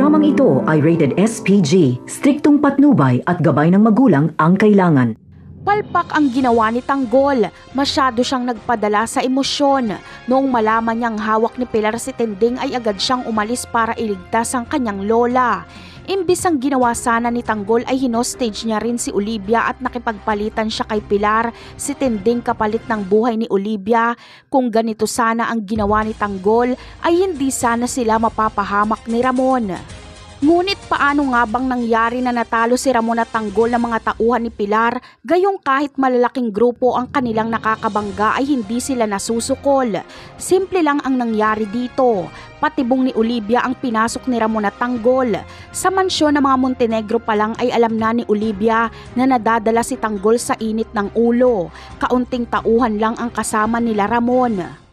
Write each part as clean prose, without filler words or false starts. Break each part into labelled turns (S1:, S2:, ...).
S1: Programang ito ay rated SPG, striktong patnubay at gabay ng magulang ang kailangan.
S2: Palpak ang ginawa ni Tanggol. Masyado siyang nagpadala sa emosyon. Noong malaman niyang hawak ni Pilar si Tinding ay agad siyang umalis para iligtas ang kanyang lola. Imbis ang ginawa sana ni Tanggol ay hinostage niya rin si Olivia at nakipagpalitan siya kay Pilar, si Tinding kapalit ng buhay ni Olivia. Kung ganito sana ang ginawa ni Tanggol ay hindi sana sila mapapahamak ni Ramon. Ngunit paano nga bang nangyari na natalo si Ramon at Tanggol ng mga tauhan ni Pilar, gayong kahit malalaking grupo ang kanilang nakakabangga ay hindi sila nasusukol? Simple lang ang nangyari dito. Patibong ni Olivia ang pinasok ni Ramon at Tanggol. Sa mansyon ng mga Montenegro pa lang ay alam na ni Olivia na nadadala si Tanggol sa init ng ulo. Kaunting tauhan lang ang kasama nila Ramon.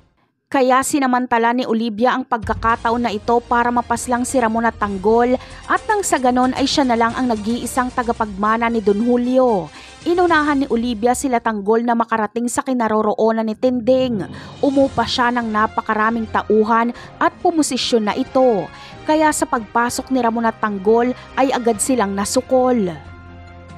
S2: Kaya sinamantala ni Olivia ang pagkakataon na ito para mapaslang si Ramon at Tanggol at nang sa ganon ay siya na lang ang nag-iisang tagapagmana ni Don Julio. Inunahan ni Olivia sila Tanggol na makarating sa kinaroroonan ni Tinding. Umupa siya ng napakaraming tauhan at pumosisyon na ito. Kaya sa pagpasok ni Ramon at Tanggol ay agad silang nasukol.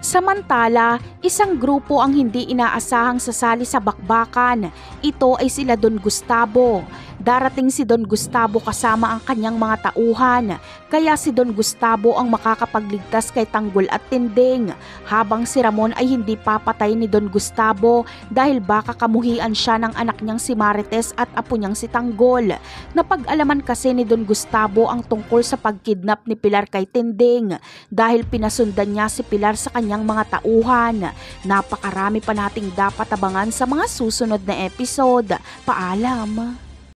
S2: Samantala, isang grupo ang hindi inaasahang sasali sa bakbakan. Ito ay sila Don Gustavo. Darating si Don Gustavo kasama ang kanyang mga tauhan. Kaya si Don Gustavo ang makakapagligtas kay Tanggol at Tinding. Habang si Ramon ay hindi papatay ni Don Gustavo dahil baka kamuhian siya ng anak niyang si Marites at apo niyang si Tanggol. Napag-alaman kasi ni Don Gustavo ang tungkol sa pagkidnap ni Pilar kay Tinding dahil pinasundan niya si Pilar sa kanyang mga tauhan. Napakarami pa nating dapat abangan sa mga susunod na episode. Paalam!